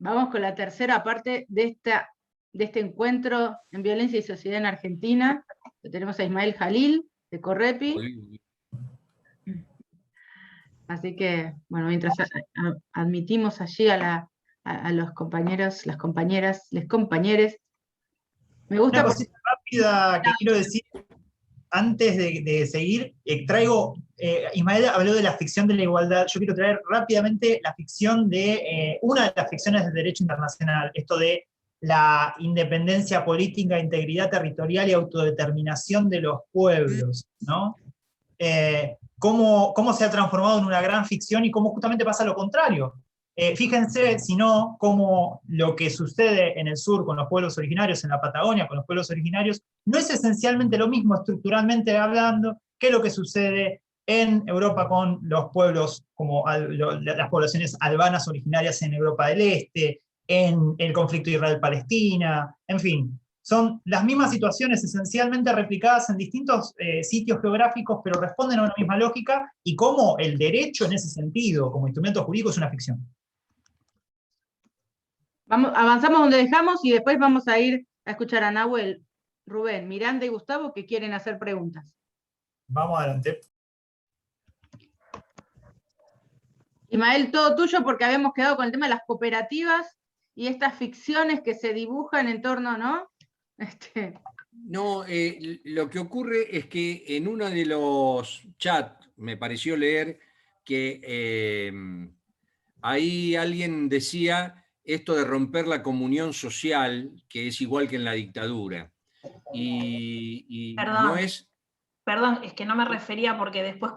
Vamos con la tercera parte de este encuentro en violencia y sociedad en Argentina. Lo tenemos a Ismael Jalil, de Correpi. Así que, bueno, mientras admitimos allí a los compañeros, las compañeras, les compañeres, me gusta... Una cosita rápida que quiero decir antes de seguir, Ismael habló de la ficción de la igualdad, yo quiero traer rápidamente la ficción de una de las ficciones del derecho internacional, esto de la independencia política, integridad territorial y autodeterminación de los pueblos, ¿no? Cómo se ha transformado en una gran ficción y cómo justamente pasa lo contrario. Fíjense, si no, cómo lo que sucede en el sur con los pueblos originarios, en la Patagonia con los pueblos originarios, no es esencialmente lo mismo estructuralmente hablando que lo que sucede en Europa con los pueblos, como las poblaciones albanas originarias en Europa del Este, en el conflicto Israel-Palestina, en fin. Son las mismas situaciones esencialmente replicadas en distintos sitios geográficos, pero responden a una misma lógica, y cómo el derecho en ese sentido, como instrumento jurídico, es una ficción. Avanzamos donde dejamos y después vamos a ir a escuchar a Nahuel, Rubén, Miranda y Gustavo que quieren hacer preguntas. Vamos adelante. Ismael, todo tuyo porque habíamos quedado con el tema de las cooperativas y estas ficciones que se dibujan en torno, ¿no? No, lo que ocurre es que en uno de los chats me pareció leer que ahí alguien decía esto de romper la comunión social, que es igual que en la dictadura. Y Perdón, no es... Perdón, es que no me refería porque después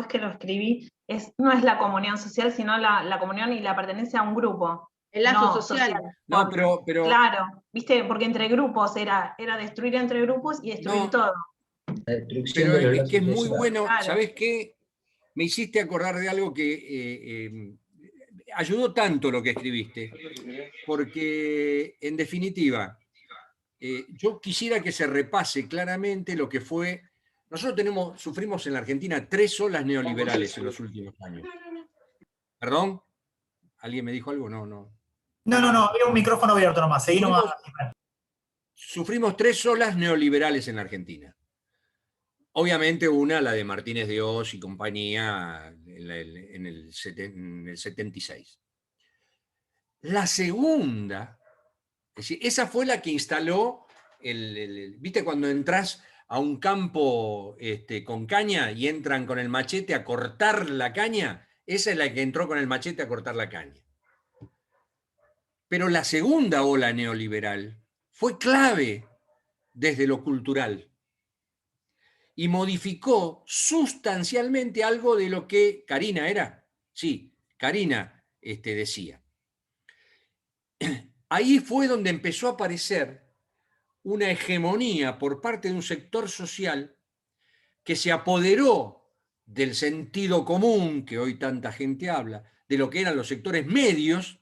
que lo escribí, no es la comunión social, sino la comunión y la pertenencia a un grupo. El lazo social. No, pero... Claro, viste, porque entre grupos era destruir entre grupos y destruir todo. Pero es que es muy bueno, claro. ¿Sabés qué? Me hiciste acordar de algo que ayudó tanto lo que escribiste, porque en definitiva, yo quisiera que se repase claramente lo que fue. Nosotros sufrimos en la Argentina 3 olas neoliberales en los últimos años. ¿Perdón? ¿Alguien me dijo algo? No, había un micrófono abierto nomás, seguí nomás. Sufrimos 3 olas neoliberales en la Argentina. Obviamente una, la de Martínez de Oz y compañía, en el 76. La segunda, es decir, esa fue la que instaló, ¿viste cuando entras a un campo con caña y entran con el machete a cortar la caña? Esa es la que entró con el machete a cortar la caña. Pero la segunda ola neoliberal fue clave desde lo cultural y modificó sustancialmente algo de lo que Karina era. Sí, Karina decía. Ahí fue donde empezó a aparecer una hegemonía por parte de un sector social que se apoderó del sentido común, que hoy tanta gente habla, de lo que eran los sectores medios,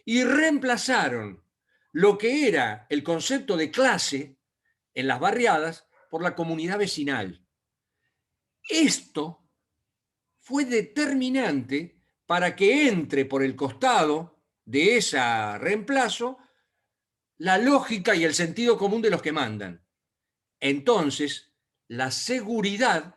y reemplazaron lo que era el concepto de clase en las barriadas por la comunidad vecinal. Esto fue determinante para que entre por el costado de ese reemplazo la lógica y el sentido común de los que mandan. Entonces, la seguridad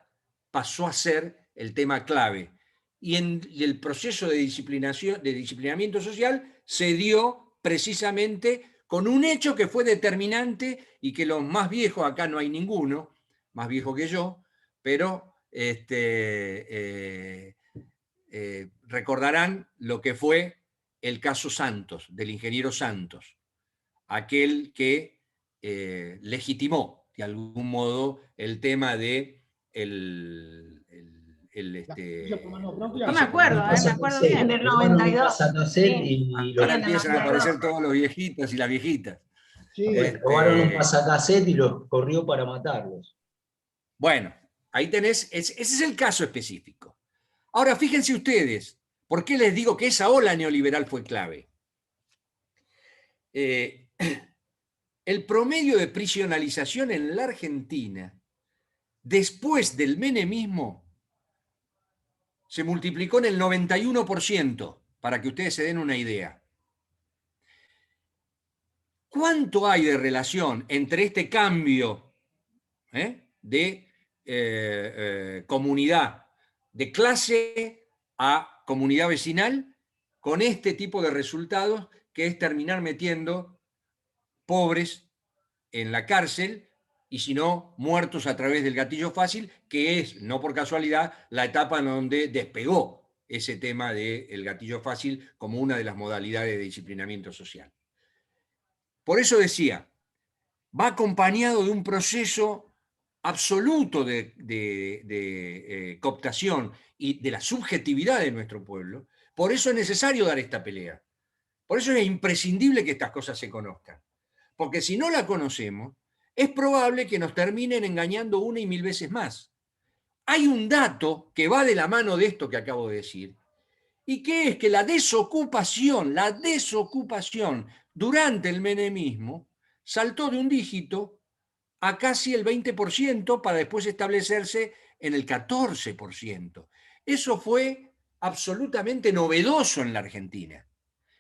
pasó a ser el tema clave. Y en el proceso de disciplinamiento social se dio precisamente con un hecho que fue determinante y que los más viejos, acá no hay ninguno, más viejo que yo, pero recordarán lo que fue el caso Santos, del ingeniero Santos, aquel que legitimó de algún modo el tema de no me acuerdo, me acuerdo bien. Del 92. Ahora empiezan a aparecer todos los viejitos y las viejitas. Sí, robaron un pasacassette y los corrió para matarlos. Bueno, ahí tenés, ese es el caso específico. Ahora, fíjense ustedes, ¿por qué les digo que esa ola neoliberal fue clave? El promedio de prisionalización en la Argentina, después del menemismo, se multiplicó en el 91%, para que ustedes se den una idea. ¿Cuánto hay de relación entre este cambio de comunidad, de clase a comunidad vecinal, con este tipo de resultados, que es terminar metiendo pobres en la cárcel y, si no, muertos a través del gatillo fácil, que es, no por casualidad, la etapa en donde despegó ese tema del gatillo fácil como una de las modalidades de disciplinamiento social? Por eso decía, va acompañado de un proceso absoluto de cooptación y de la subjetividad de nuestro pueblo. Por eso es necesario dar esta pelea. Por eso es imprescindible que estas cosas se conozcan. Porque si no la conocemos, es probable que nos terminen engañando una y mil veces más. Hay un dato que va de la mano de esto que acabo de decir, y que es que la desocupación durante el menemismo saltó de un dígito a casi el 20% para después establecerse en el 14%. Eso fue absolutamente novedoso en la Argentina.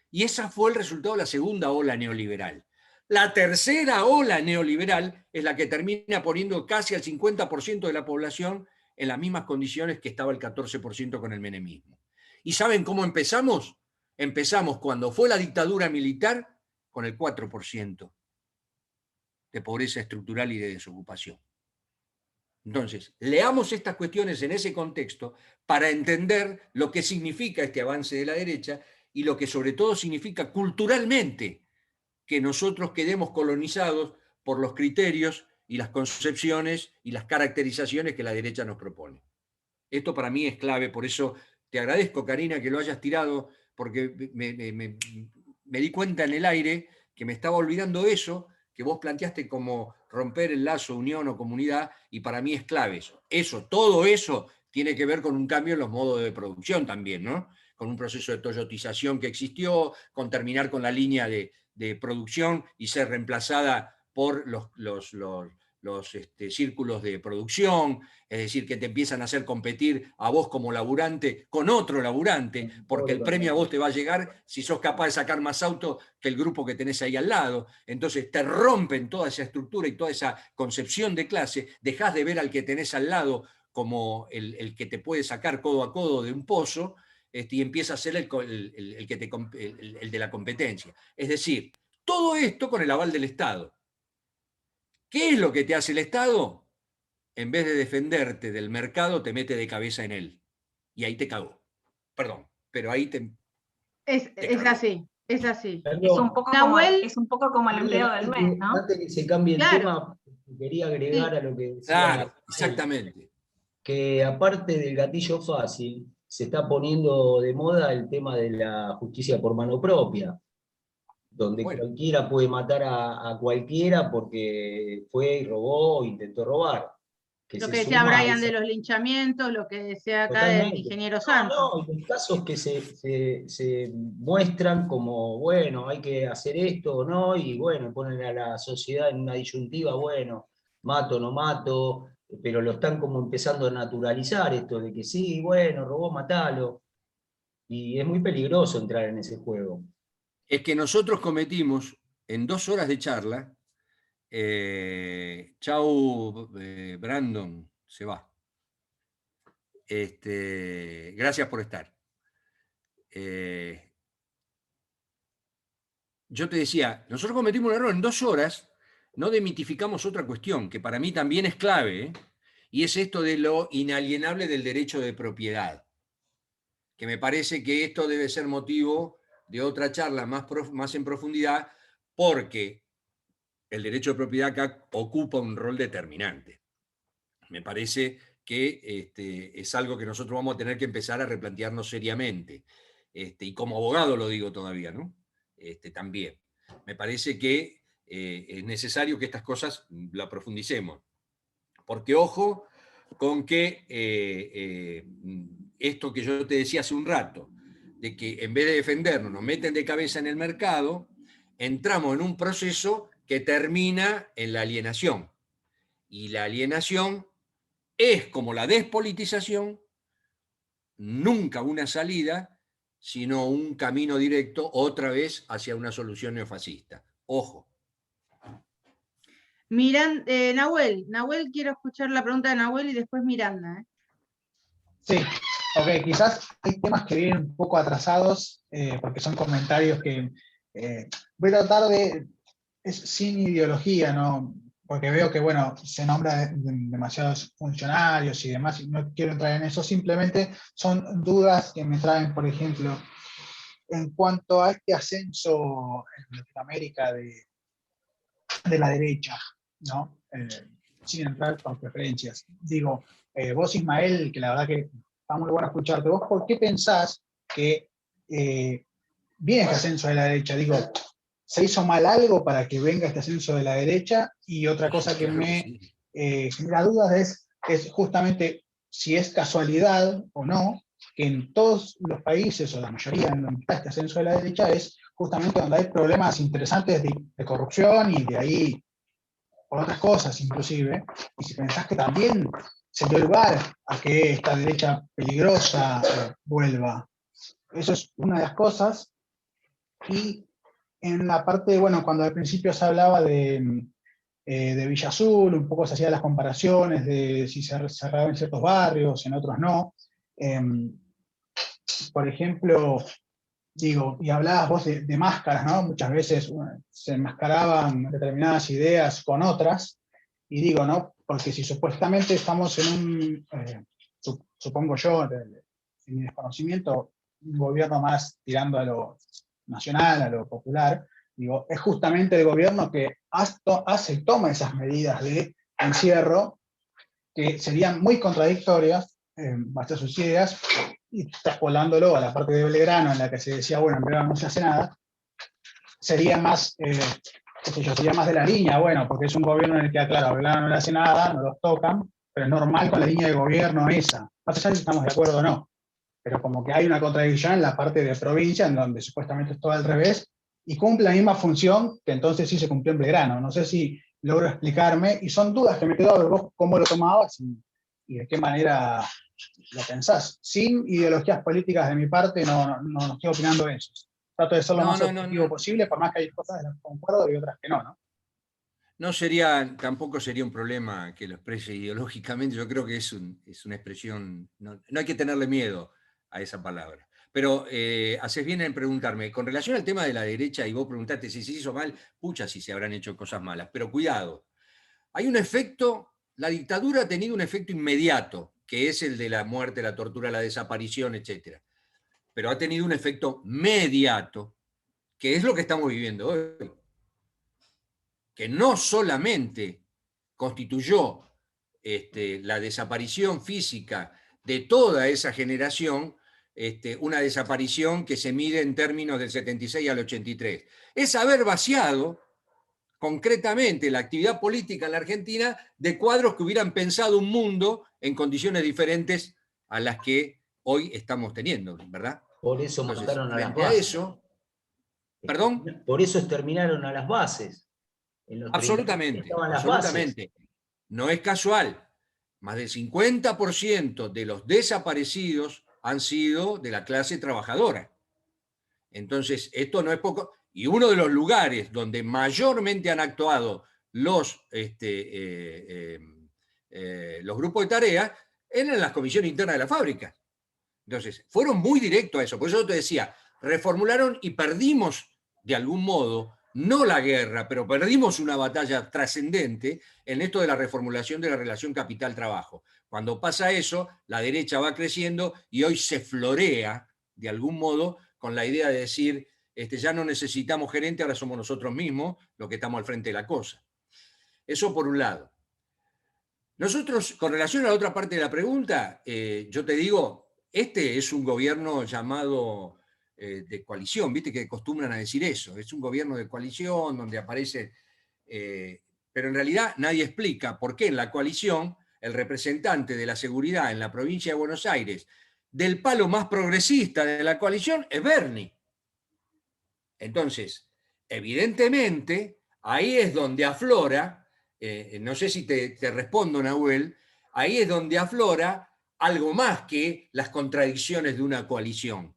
Y ese fue el resultado de la segunda ola neoliberal. La tercera ola neoliberal es la que termina poniendo casi al 50% de la población en las mismas condiciones que estaba el 14% con el menemismo. ¿Y saben cómo empezamos? Empezamos cuando fue la dictadura militar con el 4% de pobreza estructural y de desocupación. Entonces, leamos estas cuestiones en ese contexto para entender lo que significa este avance de la derecha y lo que sobre todo significa culturalmente que nosotros quedemos colonizados por los criterios y las concepciones y las caracterizaciones que la derecha nos propone. Esto para mí es clave, por eso te agradezco, Karina, que lo hayas tirado, porque me di cuenta en el aire que me estaba olvidando eso, que vos planteaste como romper el lazo, unión o comunidad, y para mí es clave eso. Todo eso tiene que ver con un cambio en los modos de producción también, ¿no? Con un proceso de toyotización que existió, con terminar con la línea de producción y ser reemplazada por los círculos de producción, es decir, que te empiezan a hacer competir a vos como laburante con otro laburante, porque el premio a vos te va a llegar si sos capaz de sacar más autos que el grupo que tenés ahí al lado. Entonces te rompen toda esa estructura y toda esa concepción de clase, dejás de ver al que tenés al lado como el que te puede sacar codo a codo de un pozo, y empieza a ser el de la competencia. Es decir, todo esto con el aval del Estado. ¿Qué es lo que te hace el Estado? En vez de defenderte del mercado, te mete de cabeza en él. Y ahí te cagó. Perdón, pero ahí te Es cagó. así, es así. Es un poco como, Nahuel, es un poco como el empleado del mes, ¿no? Antes que se cambie el Claro. tema, quería agregar Sí. a lo que decía Claro, Nahuel, exactamente. que aparte del gatillo fácil, se está poniendo de moda el tema de la justicia por mano propia, donde Bueno. cualquiera puede matar a cualquiera porque fue y robó o intentó robar. Lo se que decía suma a Brian esa- de los linchamientos, lo que decía acá del Totalmente. ingeniero Santos. No, y los casos que se muestran como, bueno, hay que hacer esto o no, y bueno, ponen a la sociedad en una disyuntiva, bueno, mato o no mato, pero lo están como empezando a naturalizar esto de que sí, bueno, robó, matalo. Y es muy peligroso entrar en ese juego. Es que nosotros cometimos en 2 horas de charla, chau Brandon, se va. Gracias por estar. Yo te decía, nosotros cometimos un error en 2 horas, no demitificamos otra cuestión, que para mí también es clave, y es esto de lo inalienable del derecho de propiedad, que me parece que esto debe ser motivo de otra charla más en profundidad, porque el derecho de propiedad acá ocupa un rol determinante. Me parece que es algo que nosotros vamos a tener que empezar a replantearnos seriamente. Y como abogado lo digo todavía, ¿no? También. Me parece que es necesario que estas cosas la profundicemos. Porque ojo con que esto que yo te decía hace un rato, de que en vez de defendernos nos meten de cabeza en el mercado, entramos en un proceso que termina en la alienación. Y la alienación es, como la despolitización, nunca una salida, sino un camino directo otra vez hacia una solución neofascista. Ojo, Nahuel, quiero escuchar la pregunta de Nahuel y después Miranda. Sí, ok, quizás hay temas que vienen un poco atrasados, porque son comentarios que voy a tratar sin ideología, ¿no? Porque veo que, bueno, se nombra demasiados funcionarios y demás, y no quiero entrar en eso, simplemente son dudas que me traen, por ejemplo, en cuanto a este ascenso en Latinoamérica de la derecha, ¿no? Sin entrar con preferencias. Digo, vos, Ismael, que la verdad que está muy bueno escucharte, ¿vos por qué pensás que viene este ascenso de la derecha? Digo, ¿se hizo mal algo para que venga este ascenso de la derecha? Y otra cosa que Claro que me sí. genera dudas es justamente si es casualidad o no, que en todos los países, o la mayoría en donde está este ascenso de la derecha, es justamente donde hay problemas interesantes de corrupción y de ahí por otras cosas inclusive, y si pensás que también se dio lugar a que esta derecha peligrosa vuelva. Eso es una de las cosas. Y en la parte, bueno, cuando al principio se hablaba de Villa Azul, un poco se hacían las comparaciones de si se cerraba en ciertos barrios, en otros no. Por ejemplo, digo, y hablabas vos de máscaras, ¿no? Muchas veces se enmascaraban determinadas ideas con otras, y digo, ¿no? Porque si supuestamente estamos en supongo yo, en mi desconocimiento, un gobierno más tirando a lo nacional, a lo popular, digo, es justamente el gobierno que toma esas medidas de encierro que serían muy contradictorias en base a sus ideas, y traspolándolo a la parte de Belgrano, en la que se decía, bueno, en Belgrano no se hace nada, sería más, sería más de la línea, bueno, porque es un gobierno en el que, claro, a Belgrano no le hace nada, no los tocan, pero es normal con la línea de gobierno esa. No sé si estamos de acuerdo o no, pero como que hay una contradicción en la parte de provincia, en donde supuestamente es todo al revés, y cumple la misma función que entonces sí se cumplió en Belgrano. No sé si logro explicarme, y son dudas que me quedo a ver vos cómo lo tomabas y de qué manera lo pensás. Sin ideologías políticas de mi parte, no estoy opinando eso. Trato de ser lo No, más no, no, objetivo no. posible, por más que hay cosas de las que concuerdo y otras que no, ¿no? Tampoco sería un problema que lo exprese ideológicamente. Yo creo que es una expresión, no hay que tenerle miedo a esa palabra. Pero haces bien en preguntarme, con relación al tema de la derecha, y vos preguntaste si se hizo mal, pucha, si se habrán hecho cosas malas. Pero cuidado, hay un efecto, la dictadura ha tenido un efecto inmediato, que es el de la muerte, la tortura, la desaparición, etc. Pero ha tenido un efecto mediato, que es lo que estamos viviendo hoy, que no solamente constituyó la desaparición física de toda esa generación, una desaparición que se mide en términos del 76 al 83. Es haber vaciado concretamente la actividad política en la Argentina de cuadros que hubieran pensado un mundo en condiciones diferentes a las que hoy estamos teniendo, ¿verdad? Por eso Entonces, mataron a las frente a bases. eso, ¿perdón? Por eso exterminaron a las bases. En los 30 Absolutamente, estaban las bases. absolutamente. No es casual. Más del 50% de los desaparecidos han sido de la clase trabajadora. Entonces, esto no es poco. Y uno de los lugares donde mayormente han actuado los grupos de tarea eran en las comisiones internas de la fábrica. Entonces, fueron muy directos a eso. Por eso yo te decía, reformularon y perdimos de algún modo, no la guerra, pero perdimos una batalla trascendente en esto de la reformulación de la relación capital-trabajo. Cuando pasa eso, la derecha va creciendo y hoy se florea, de algún modo, con la idea de decir, ya no necesitamos gerente, ahora somos nosotros mismos los que estamos al frente de la cosa. Eso por un lado. Nosotros, con relación a la otra parte de la pregunta, yo te digo, este es un gobierno llamado de coalición, viste que acostumbran a decir eso, es un gobierno de coalición donde aparece, pero en realidad nadie explica por qué en la coalición el representante de la seguridad en la provincia de Buenos Aires, del palo más progresista de la coalición, es Bernie. Entonces, evidentemente, ahí es donde aflora, no sé si te respondo, Nahuel, ahí es donde aflora algo más que las contradicciones de una coalición.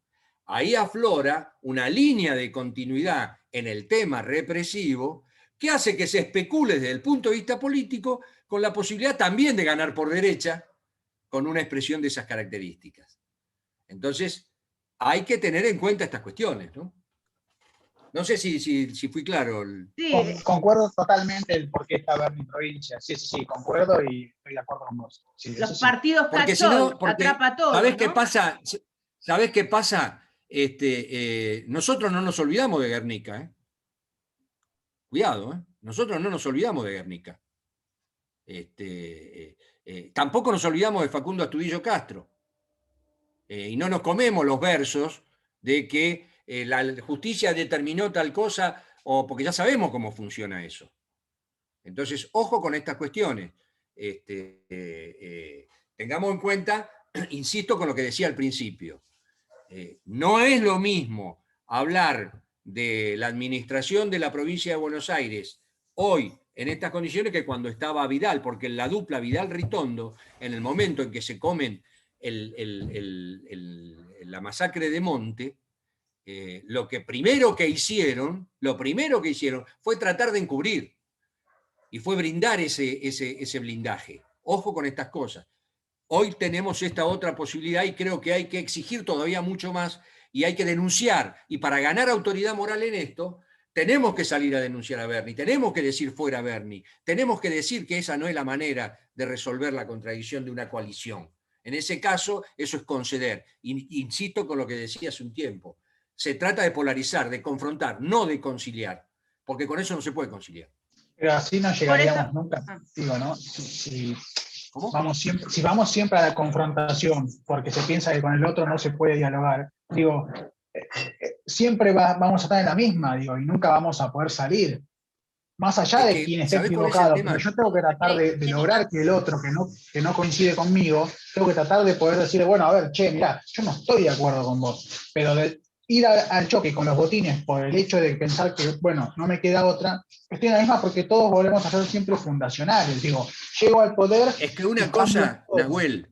Ahí aflora una línea de continuidad en el tema represivo, que hace que se especule desde el punto de vista político con la posibilidad también de ganar por derecha con una expresión de esas características. Entonces, hay que tener en cuenta estas cuestiones, ¿no? No sé si fui claro. Sí, Concuerdo totalmente el por qué está Bernie en provincia. Sí, concuerdo y estoy de acuerdo con vos. Sí, eso los sí. partidos Porque si cachol, no, porque atrapa todo, ¿sabés ¿no? qué pasa? ¿Sabés qué pasa? Nosotros no nos olvidamos de Guernica, ¿eh? Cuidado, ¿eh? Nosotros no nos olvidamos de Guernica. Tampoco nos olvidamos de Facundo Astudillo Castro. Y no nos comemos los versos de que la justicia determinó tal cosa, o porque ya sabemos cómo funciona eso. Entonces, ojo con estas cuestiones. Tengamos en cuenta, insisto con lo que decía al principio, no es lo mismo hablar de la administración de la provincia de Buenos Aires hoy en estas condiciones que cuando estaba Vidal, porque la dupla Vidal-Ritondo, en el momento en que se comen la masacre de Monte, lo primero que hicieron fue tratar de encubrir y fue brindar ese blindaje. Ojo con estas cosas. Hoy tenemos esta otra posibilidad y creo que hay que exigir todavía mucho más y hay que denunciar. Y para ganar autoridad moral en esto, tenemos que salir a denunciar a Bernie, tenemos que decir fuera Bernie, tenemos que decir que esa no es la manera de resolver la contradicción de una coalición. En ese caso, eso es conceder. Insisto con lo que decía hace un tiempo. Se trata de polarizar, de confrontar, no de conciliar, porque con eso no se puede conciliar. Pero así no Por llegaríamos eso, nunca. Digo, ¿no? Si ¿Cómo? vamos siempre a la confrontación, porque se piensa que con el otro no se puede dialogar, digo, siempre vamos a estar en la misma, digo, y nunca vamos a poder salir. Más allá Es de que, quien esté ¿sabés cuál es el equivocado, tema? pero yo tengo que tratar de lograr que el otro que no coincide conmigo, tengo que tratar de poder decirle, bueno, a ver, che, mirá, yo no estoy de acuerdo con vos, pero de ir al choque con los botines por el hecho de pensar que, bueno, no me queda otra, estoy en la misma porque todos volvemos a ser siempre fundacionales, digo, llego al poder. Es que una cosa, Nahuel,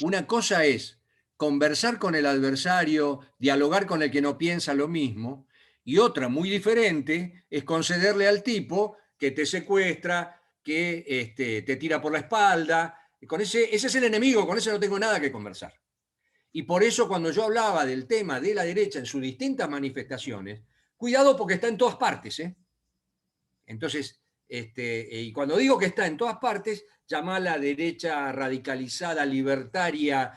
una cosa es conversar con el adversario, dialogar con el que no piensa lo mismo, y otra muy diferente es concederle al tipo que te secuestra, que te tira por la espalda. Ese es el enemigo, con ese no tengo nada que conversar. Y por eso cuando yo hablaba del tema de la derecha en sus distintas manifestaciones, cuidado porque está en todas partes, ¿eh? Entonces, y cuando digo que está en todas partes, llamala derecha radicalizada, libertaria,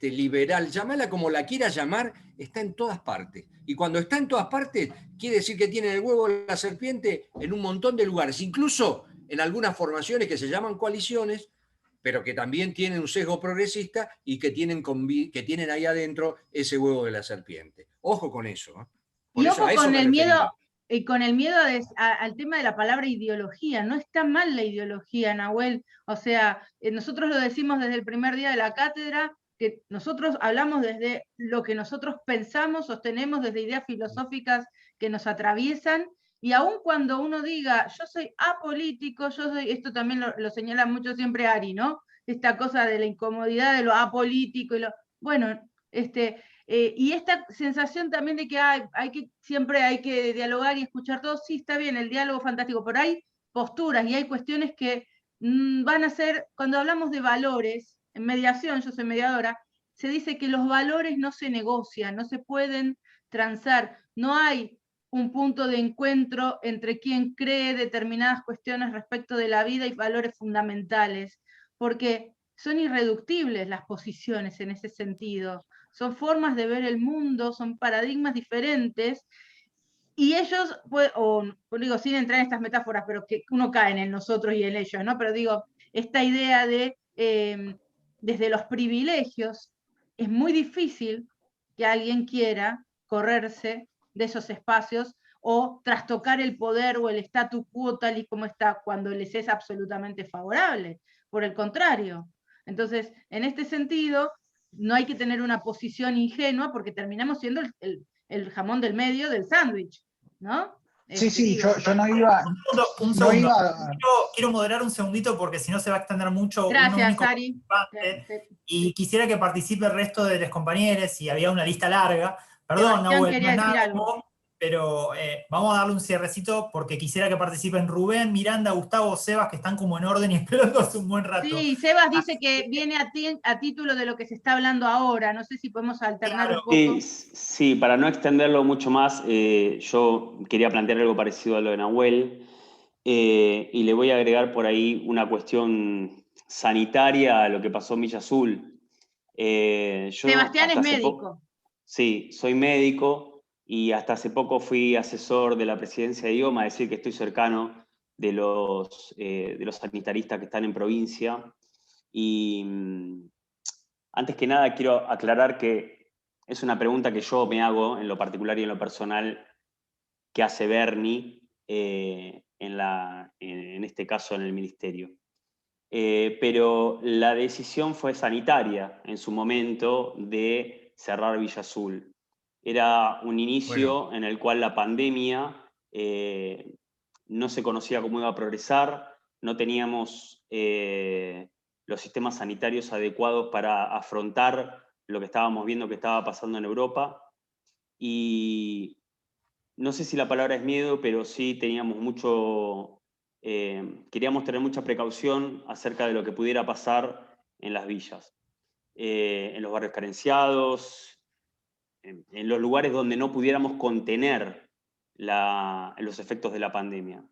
liberal, llamala como la quiera llamar, está en todas partes. Y cuando está en todas partes, quiere decir que tiene el huevo de la serpiente en un montón de lugares, incluso en algunas formaciones que se llaman coaliciones, pero que también tienen un sesgo progresista y que tienen ahí adentro ese huevo de la serpiente. Ojo con eso, ¿eh? y ojo con el miedo, refería. al tema de la palabra ideología. No está mal la ideología, Nahuel. O sea, nosotros lo decimos desde el primer día de la cátedra, que nosotros hablamos desde lo que nosotros pensamos, sostenemos desde ideas filosóficas que nos atraviesan, y aun cuando uno diga, yo soy apolítico, esto también lo señala mucho siempre Ari, ¿no? Esta cosa de la incomodidad de lo apolítico, bueno, y esta sensación también de que siempre hay que dialogar y escuchar todo, sí, está bien, el diálogo fantástico, pero hay posturas y hay cuestiones que van a ser, cuando hablamos de valores, en mediación, yo soy mediadora, se dice que los valores no se negocian, no se pueden transar, no hay un punto de encuentro entre quien cree determinadas cuestiones respecto de la vida y valores fundamentales, porque son irreductibles las posiciones en ese sentido. Son formas de ver el mundo, son paradigmas diferentes, y ellos, digo, sin entrar en estas metáforas, pero que uno cae en el nosotros y en ellos, ¿no? Pero digo, esta idea de, desde los privilegios, es muy difícil que alguien quiera correrse de esos espacios o trastocar el poder o el statu quo tal y como está cuando les es absolutamente favorable. Por el contrario. Entonces, en este sentido, no hay que tener una posición ingenua porque terminamos siendo el jamón del medio del sándwich, ¿no? Sí, yo no iba. Un no segundo. iba. Quiero moderar un segundito porque si no se va a extender mucho. Gracias, Ari. Y quisiera que participe el resto de los compañeros, y había una lista larga. Perdón, Sebastián Nahuel, quería no es decir nada algo. pero vamos a darle un cierrecito porque quisiera que participen Rubén, Miranda, Gustavo, Sebas, que están como en orden y esperando hace un buen rato. Sí, Sebas dice que viene a título de lo que se está hablando ahora. No sé si podemos alternar un poco. Sí, para no extenderlo mucho más, yo quería plantear algo parecido a lo de Nahuel, y le voy a agregar por ahí una cuestión sanitaria a lo que pasó en Villa Azul. Sebastián es médico. Sí, soy médico y hasta hace poco fui asesor de la presidencia de IOMA, es decir, que estoy cercano de los sanitaristas que están en provincia. Y antes que nada quiero aclarar que es una pregunta que yo me hago en lo particular y en lo personal, que hace Bernie en este caso en el ministerio. Pero la decisión fue sanitaria en su momento de cerrar Villa Azul. Era un inicio en el cual la pandemia no se conocía cómo iba a progresar, no teníamos los sistemas sanitarios adecuados para afrontar lo que estábamos viendo que estaba pasando en Europa, y no sé si la palabra es miedo, pero sí teníamos queríamos tener mucha precaución acerca de lo que pudiera pasar en las villas, en los barrios carenciados, en los lugares donde no pudiéramos contener los efectos de la pandemia.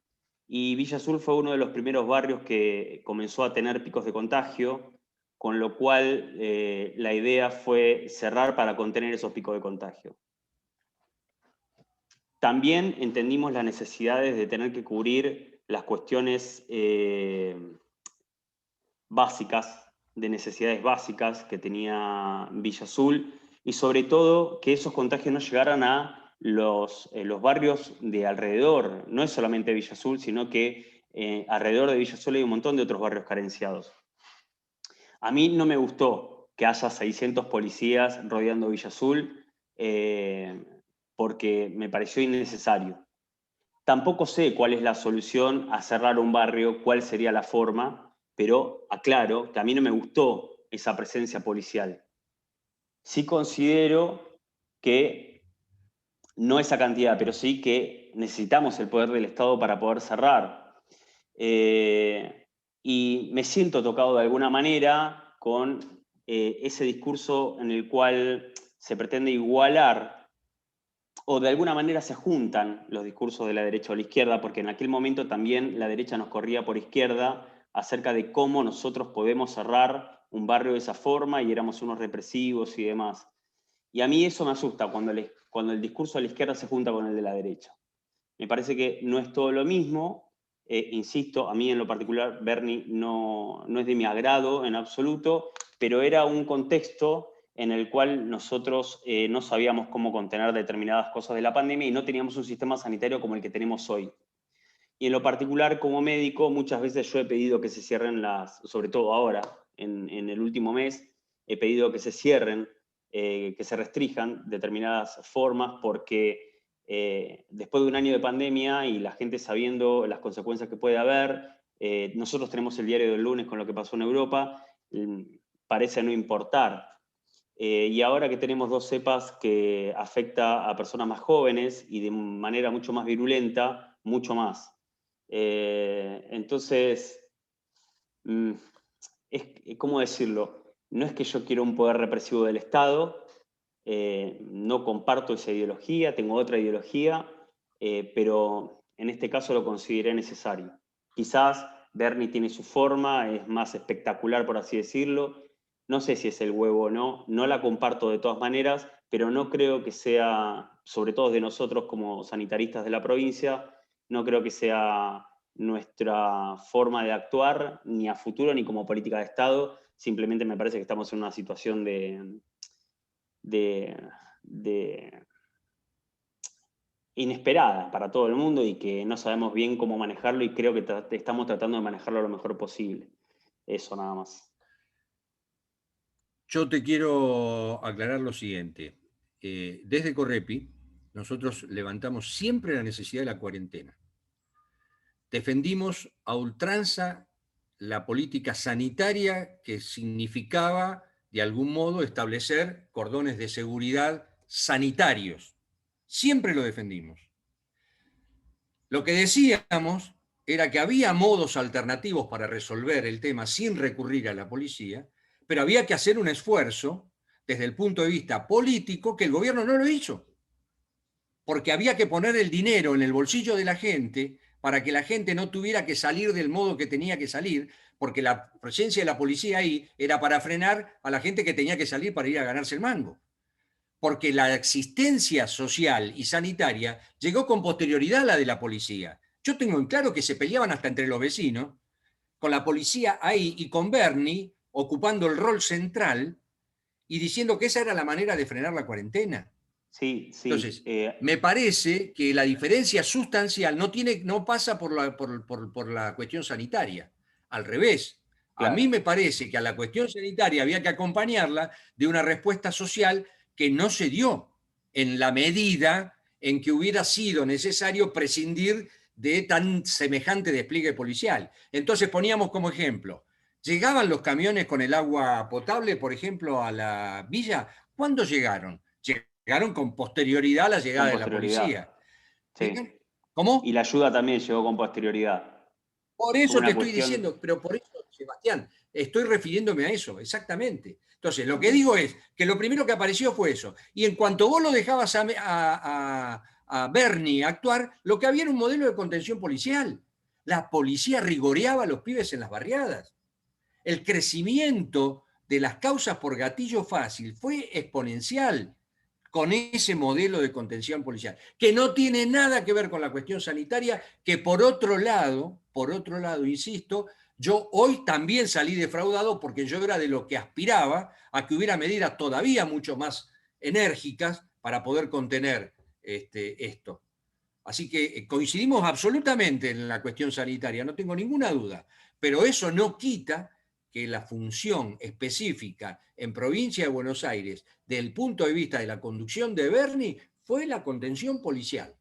Y Villa Azul fue uno de los primeros barrios que comenzó a tener picos de contagio, con lo cual la idea fue cerrar para contener esos picos de contagio. También entendimos las necesidades de tener que cubrir las cuestiones básicas, de necesidades básicas que tenía Villa Azul, y sobre todo que esos contagios no llegaran a los barrios de alrededor. No es solamente Villa Azul, sino que alrededor de Villa Azul hay un montón de otros barrios carenciados. A mí no me gustó que haya 600 policías rodeando Villa Azul, porque me pareció innecesario. Tampoco sé cuál es la solución a cerrar un barrio, cuál sería la forma, pero aclaro que a mí no me gustó esa presencia policial. Sí considero que, no esa cantidad, pero sí que necesitamos el poder del Estado para poder cerrar. Y me siento tocado de alguna manera con ese discurso en el cual se pretende igualar, o de alguna manera se juntan los discursos de la derecha o la izquierda, porque en aquel momento también la derecha nos corría por izquierda acerca de cómo nosotros podemos cerrar un barrio de esa forma y éramos unos represivos y demás. Y a mí eso me asusta cuando el discurso de la izquierda se junta con el de la derecha. Me parece que no es todo lo mismo. Insisto, a mí en lo particular Bernie no es de mi agrado en absoluto, pero era un contexto en el cual nosotros no sabíamos cómo contener determinadas cosas de la pandemia y no teníamos un sistema sanitario como el que tenemos hoy. Y en lo particular, como médico, muchas veces yo he pedido que se cierren sobre todo ahora, en el último mes, he pedido que se cierren, que se restrijan determinadas formas, porque después de un año de pandemia y la gente sabiendo las consecuencias que puede haber, nosotros tenemos el diario del lunes con lo que pasó en Europa, parece no importar. Y ahora que tenemos dos cepas que afecta a personas más jóvenes y de manera mucho más virulenta, mucho más. Entonces, ¿cómo decirlo? No es que yo quiera un poder represivo del Estado, no comparto esa ideología, tengo otra ideología, pero en este caso lo consideré necesario. Quizás Bernie tiene su forma, es más espectacular, por así decirlo. No sé si es el huevo o no, no la comparto de todas maneras, pero no creo que sea, sobre todo de nosotros como sanitaristas de la provincia, no creo que sea nuestra forma de actuar, ni a futuro, ni como política de Estado. Simplemente me parece que estamos en una situación inesperada para todo el mundo y que no sabemos bien cómo manejarlo, y creo que estamos tratando de manejarlo lo mejor posible. Eso nada más. Yo te quiero aclarar lo siguiente. Desde Correpi, nosotros levantamos siempre la necesidad de la cuarentena. Defendimos a ultranza la política sanitaria que significaba, de algún modo, establecer cordones de seguridad sanitarios, Siempre lo defendimos. Lo que decíamos era que había modos alternativos para resolver el tema sin recurrir a la policía, pero había que hacer un esfuerzo desde el punto de vista político que el gobierno no lo hizo. Porque había que poner el dinero en el bolsillo de la gente para que la gente no tuviera que salir del modo que tenía que salir, porque la presencia de la policía ahí era para frenar a la gente que tenía que salir para ir a ganarse el mango. Porque la existencia social y sanitaria llegó con posterioridad a la de la policía. Yo tengo en claro que se peleaban hasta entre los vecinos, con la policía ahí y con Bernie ocupando el rol central y diciendo que esa era la manera de frenar la cuarentena. Sí, sí. Entonces, me parece que la diferencia sustancial no pasa por la cuestión sanitaria. Al revés. Claro. A mí me parece que a la cuestión sanitaria había que acompañarla de una respuesta social que no se dio en la medida en que hubiera sido necesario prescindir de tan semejante despliegue policial. Entonces poníamos como ejemplo, ¿llegaban los camiones con el agua potable, por ejemplo, a la villa? ¿Cuándo llegaron? Llegaron con posterioridad a la llegada de la policía. Sí. ¿Cómo? Y la ayuda también llegó con posterioridad. Por eso te estoy diciendo, pero por eso, Sebastián, estoy refiriéndome a eso, exactamente. Entonces, lo que digo es que lo primero que apareció fue eso. Y en cuanto vos lo dejabas a Bernie actuar, lo que había era un modelo de contención policial. La policía rigoreaba a los pibes en las barriadas. El crecimiento de las causas por gatillo fácil fue exponencial con ese modelo de contención policial, que no tiene nada que ver con la cuestión sanitaria, que por otro lado, insisto, yo hoy también salí defraudado porque yo era de lo que aspiraba a que hubiera medidas todavía mucho más enérgicas para poder contener esto. Así que coincidimos absolutamente en la cuestión sanitaria, no tengo ninguna duda, pero eso no quita que la función específica en provincia de Buenos Aires, del punto de vista de la conducción de Bernie, fue la contención policial.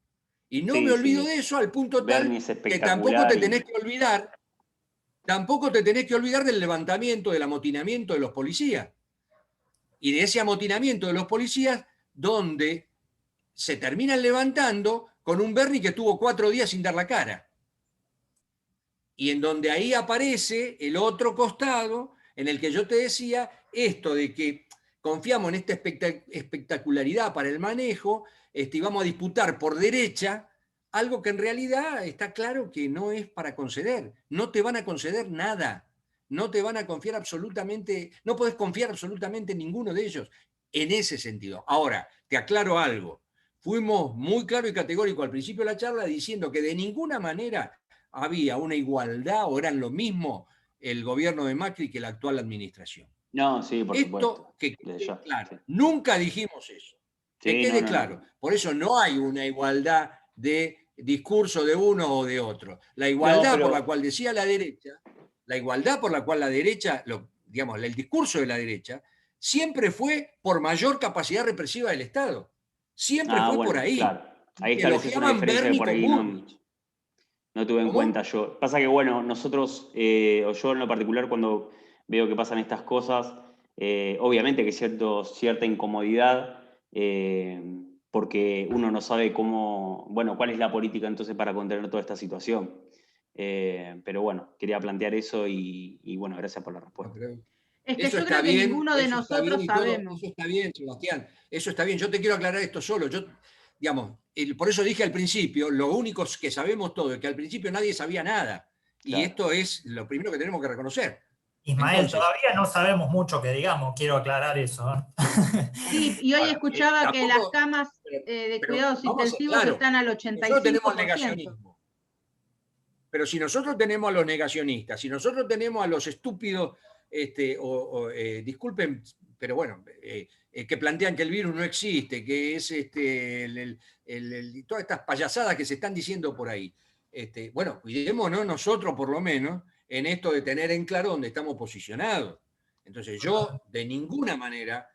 Y no me olvido de eso al punto tal que tampoco te tenés que olvidar del levantamiento, del amotinamiento de los policías. Y de ese amotinamiento de los policías, donde se terminan levantando con un Bernie que estuvo 4 días sin dar la cara. Y en donde ahí aparece el otro costado, en el que yo te decía esto de que confiamos en esta espectacularidad para el manejo, y vamos a disputar por derecha algo que en realidad está claro que no es para conceder. No te van a conceder nada. No te van a confiar absolutamente, no podés confiar absolutamente en ninguno de ellos en ese sentido. Ahora, te aclaro algo. Fuimos muy claro y categórico al principio de la charla diciendo que de ninguna manera había una igualdad o eran lo mismo el gobierno de Macri que la actual administración. No, sí, por supuesto. Que quede claro. Sí. Nunca dijimos eso. Que quede claro. No. Por eso no hay una igualdad de discurso de uno o de otro. La igualdad por la cual decía la derecha, la igualdad por la cual la derecha, digamos, el discurso de la derecha, siempre fue por mayor capacidad represiva del Estado. Siempre fue por ahí. Claro. Ahí estableces una diferencia de por ahí no tuve en cuenta yo. Pasa que, bueno, nosotros, o yo en lo particular, cuando veo que pasan estas cosas, obviamente que cierta incomodidad, porque uno no sabe cuál es la política entonces para contener toda esta situación. Pero bueno, quería plantear eso y bueno, gracias por la respuesta. Es que yo creo que ninguno de nosotros sabemos. Eso está bien, Sebastián. Eso está bien. Yo te quiero aclarar esto solo. Digamos, por eso dije al principio, lo único que sabemos todo es que al principio nadie sabía nada. Y esto es lo primero que tenemos que reconocer. Ismael, todavía no sabemos mucho que digamos, quiero aclarar eso. Sí, y hoy escuchaba que las camas de cuidados intensivos están al 85%. Nosotros tenemos negacionismo. Pero si nosotros tenemos a los negacionistas, si nosotros tenemos a los estúpidos, disculpen, pero bueno, que plantean que el virus no existe, que es todas estas payasadas que se están diciendo por ahí. Bueno, cuidémonos nosotros por lo menos en esto de tener en claro dónde estamos posicionados. Entonces yo de ninguna manera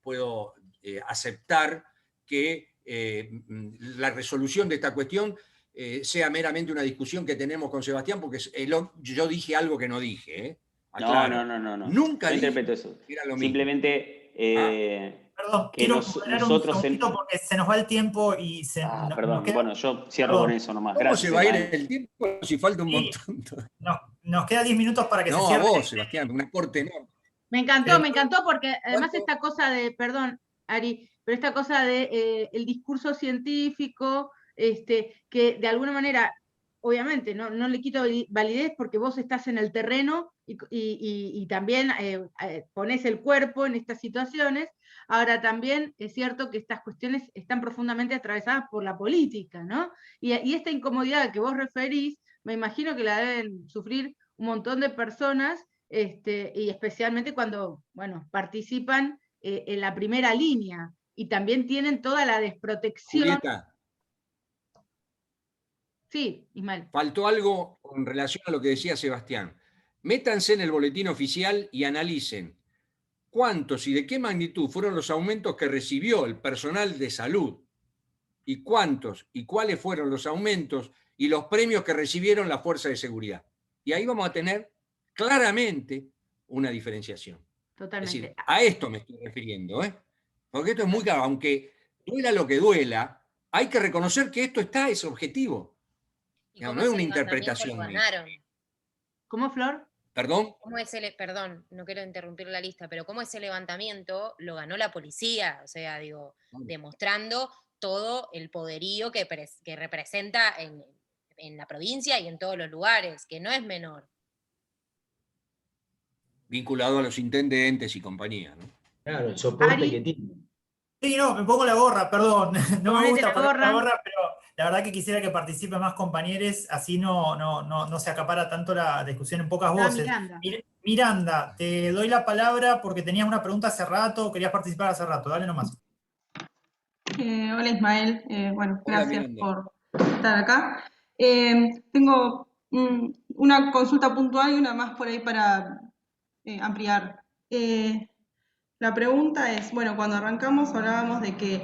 puedo aceptar que la resolución de esta cuestión sea meramente una discusión que tenemos con Sebastián, porque yo dije algo que no dije. No. Nunca no interpreto eso. Simplemente Perdón, que quiero moderar nosotros un segundito porque se nos va el tiempo y perdón, nos queda, bueno, yo cierro con eso nomás. ¿Cómo Gracias, se va a ir Emael. el tiempo si falta un sí, montón? nos queda 10 minutos para que se No, a cierre. vos, Sebastián, un aporte enorme. Me encantó porque además ¿Cuánto? esta cosa de, perdón, Ari, pero esta cosa de el discurso científico, que de alguna manera, obviamente, no le quito validez porque vos estás en el terreno y también pones el cuerpo en estas situaciones. Ahora también es cierto que estas cuestiones están profundamente atravesadas por la política, ¿no? Y esta incomodidad que vos referís, me imagino que la deben sufrir un montón de personas, y especialmente cuando, bueno, participan en la primera línea y también tienen toda la desprotección. Julieta, Sí, Ismael. faltó algo con relación a lo que decía Sebastián. Métanse en el boletín oficial y analicen cuántos y de qué magnitud fueron los aumentos que recibió el personal de salud y cuántos y cuáles fueron los aumentos y los premios que recibieron la fuerza de seguridad. Y ahí vamos a tener claramente una diferenciación. Totalmente. Es decir, a esto me estoy refiriendo, ¿eh? Porque esto es muy claro, aunque duela lo que duela, hay que reconocer que esto es objetivo. No, no es una interpretación mía. ¿Cómo, Flor? ¿Perdón? Perdón, no quiero interrumpir la lista, pero cómo ese levantamiento lo ganó la policía, o sea, digo, demostrando todo el poderío que representa en la provincia y en todos los lugares, que no es menor. Vinculado a los intendentes y compañía, ¿no? Claro, el soporte Ari. que tiene. Sí, no, me pongo la gorra, perdón. No me Ponete gusta la poner la gorra. gorra, pero la verdad que quisiera que participen más compañeros, así no se acapara tanto la discusión en pocas voces. Miranda. Miranda, te doy la palabra porque tenías una pregunta hace rato, querías participar hace rato, dale nomás. Hola Ismael, bueno, Hola, gracias Miranda. por estar acá. Tengo una consulta puntual y una más por ahí para ampliar. La pregunta es, bueno, cuando arrancamos hablábamos de que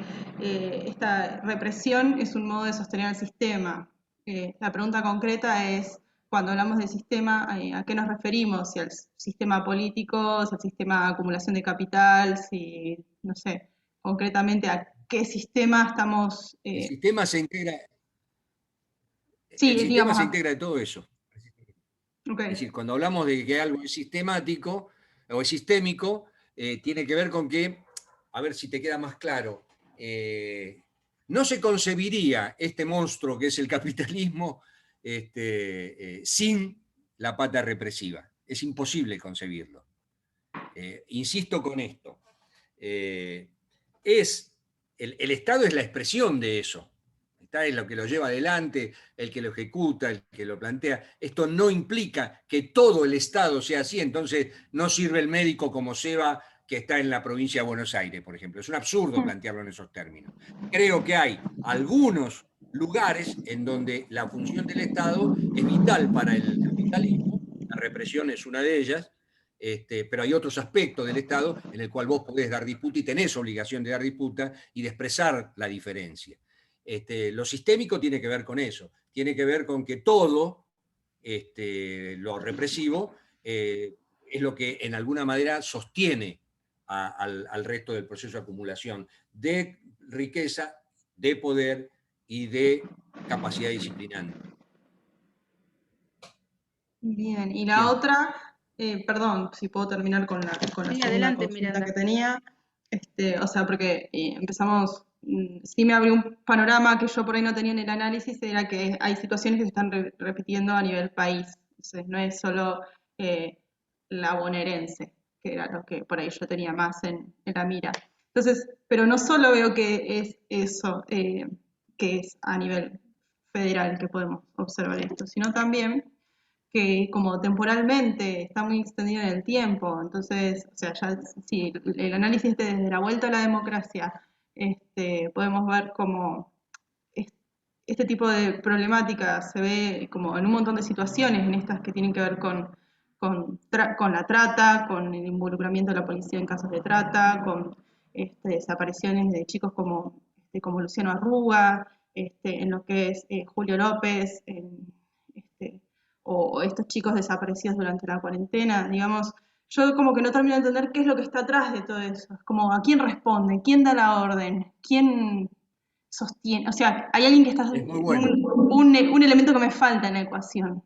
esta represión es un modo de sostener el sistema. La pregunta concreta es, cuando hablamos de sistema, ¿a qué nos referimos? Si al sistema político, si al sistema de acumulación de capital, si, no sé, concretamente a qué sistema estamos... El sistema se integra. Sí, el sistema digamos, se integra de todo eso. okay. Es decir, cuando hablamos de que algo es sistemático o es sistémico, tiene que ver con que, a ver si te queda más claro, no se concebiría este monstruo que es el capitalismo sin la pata represiva. Es imposible concebirlo. Insisto con esto. El Estado es la expresión de eso. Es lo que lo lleva adelante, el que lo ejecuta, el que lo plantea. Esto no implica que todo el Estado sea así, entonces no sirve el médico como Seba que está en la provincia de Buenos Aires, por ejemplo. Es un absurdo plantearlo en esos términos. Creo que hay algunos lugares en donde la función del Estado es vital para el capitalismo, la represión es una de ellas, pero hay otros aspectos del Estado en el cual vos podés dar disputa y tenés obligación de dar disputa y de expresar la diferencia. Lo sistémico tiene que ver con eso, tiene que ver con que todo lo represivo es lo que en alguna manera sostiene al resto del proceso de acumulación de riqueza, de poder y de capacidad disciplinante. Bien, y la otra, perdón, si puedo terminar con la segunda adelante, consulta Miranda. que tenía, o sea, porque empezamos, sí me abrió un panorama que yo por ahí no tenía en el análisis, era que hay situaciones que se están repitiendo a nivel país, entonces no es solo la bonaerense, que era lo que por ahí yo tenía más en la mira. Entonces, pero no solo veo que es eso, que es a nivel federal que podemos observar esto, sino también que como temporalmente está muy extendido en el tiempo, entonces, o sea, ya si el análisis desde la vuelta a la democracia, podemos ver cómo este tipo de problemática se ve como en un montón de situaciones, en estas que tienen que ver con la trata, con el involucramiento de la policía en casos de trata, con desapariciones de chicos como Luciano Arruga, en lo que es Julio López, o estos chicos desaparecidos durante la cuarentena, digamos, yo como que no termino de entender qué es lo que está atrás de todo eso. Es como, ¿a quién responde? ¿Quién da la orden? ¿Quién sostiene? O sea, hay alguien que está... Es muy bueno. un elemento que me falta en la ecuación.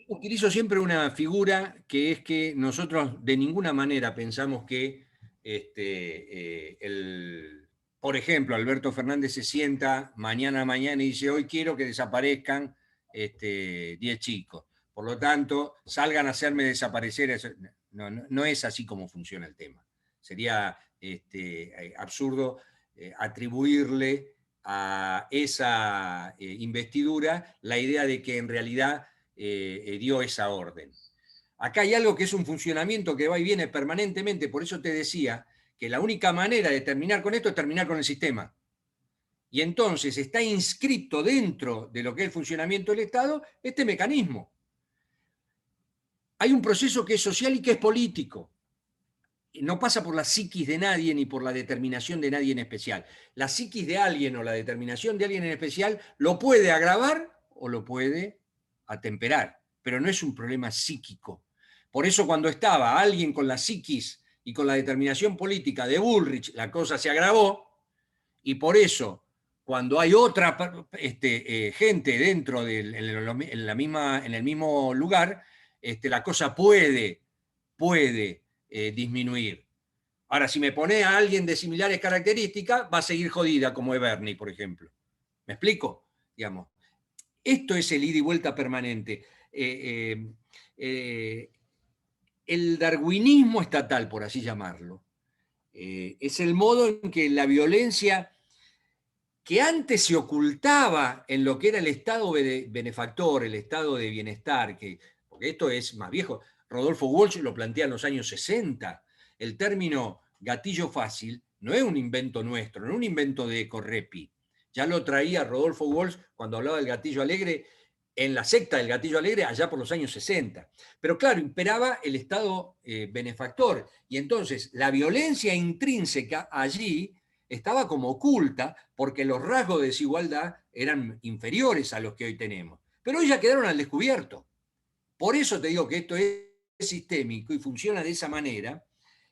Utilizo siempre una figura que es que nosotros de ninguna manera pensamos que, por ejemplo, Alberto Fernández se sienta mañana y dice, hoy quiero que desaparezcan 10 chicos. Por lo tanto, salgan a hacerme desaparecer. No es así como funciona el tema. Sería absurdo atribuirle a esa investidura la idea de que en realidad dio esa orden. Acá hay algo que es un funcionamiento que va y viene permanentemente, por eso te decía que la única manera de terminar con esto es terminar con el sistema. Y entonces está inscrito dentro de lo que es el funcionamiento del Estado este mecanismo. Hay un proceso que es social y que es político. No pasa por la psiquis de nadie ni por la determinación de nadie en especial. La psiquis de alguien o la determinación de alguien en especial lo puede agravar o lo puede atemperar, pero no es un problema psíquico. Por eso cuando estaba alguien con la psiquis y con la determinación política de Bullrich, la cosa se agravó, y por eso cuando hay otra gente dentro en el mismo lugar, la cosa puede disminuir. Ahora, si me pone a alguien de similares características, va a seguir jodida, como Bernie, por ejemplo. ¿Me explico? Digamos, esto es el ida y vuelta permanente. El darwinismo estatal, por así llamarlo, es el modo en que la violencia, que antes se ocultaba en lo que era el estado benefactor, el estado de bienestar, porque esto es más viejo. Rodolfo Walsh lo plantea en los años 60. El término gatillo fácil no es un invento nuestro, no es un invento de Correpi. Ya lo traía Rodolfo Walsh cuando hablaba del gatillo alegre, en la secta del gatillo alegre, allá por los años 60. Pero claro, imperaba el estado benefactor. Y entonces la violencia intrínseca allí estaba como oculta porque los rasgos de desigualdad eran inferiores a los que hoy tenemos. Pero hoy ya quedaron al descubierto. Por eso te digo que esto es sistémico y funciona de esa manera,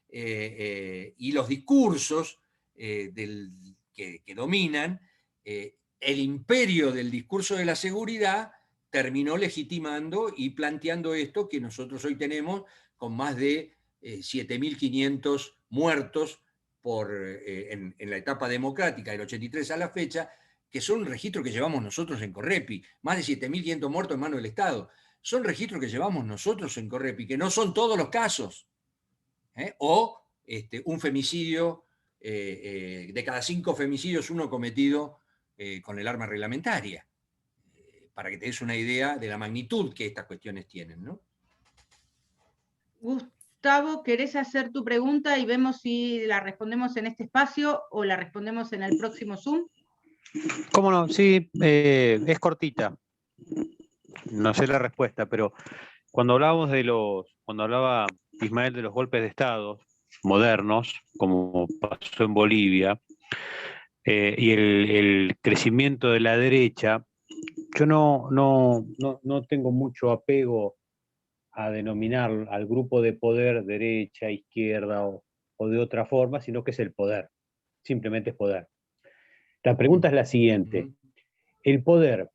y los discursos que dominan, el imperio del discurso de la seguridad terminó legitimando y planteando esto que nosotros hoy tenemos con más de 7.500 muertos en la etapa democrática del 83 a la fecha, que son un registro que llevamos nosotros en Correpi, más de 7.500 muertos en manos del Estado. Son registros que llevamos nosotros en Correpi, que no son todos los casos. O un femicidio, de cada 5 femicidios, uno cometido con el arma reglamentaria, para que te des una idea de la magnitud que estas cuestiones tienen, ¿no? Gustavo, ¿querés hacer tu pregunta y vemos si la respondemos en este espacio o la respondemos en el próximo Zoom? ¿Cómo no? Sí, es cortita. No sé la respuesta, pero cuando hablaba Ismael de los golpes de Estado modernos, como pasó en Bolivia, y el crecimiento de la derecha, yo no tengo mucho apego a denominar al grupo de poder derecha, izquierda o de otra forma, sino que es el poder, simplemente es poder. La pregunta es la siguiente: el poder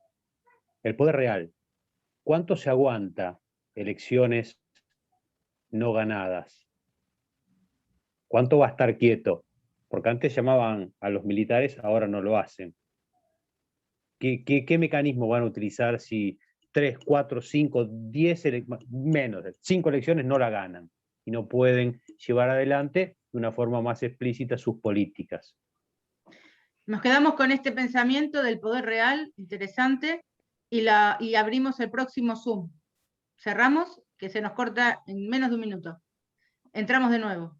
real, ¿cuánto se aguanta elecciones no ganadas? ¿Cuánto va a estar quieto? Porque antes llamaban a los militares, ahora no lo hacen. ¿Qué mecanismo van a utilizar si 3, 4, 5, 10, menos, 5 elecciones no la ganan y no pueden llevar adelante de una forma más explícita sus políticas? Nos quedamos con este pensamiento del poder real, interesante, y abrimos el próximo Zoom. Cerramos, que se nos corta en menos de un minuto. Entramos de nuevo.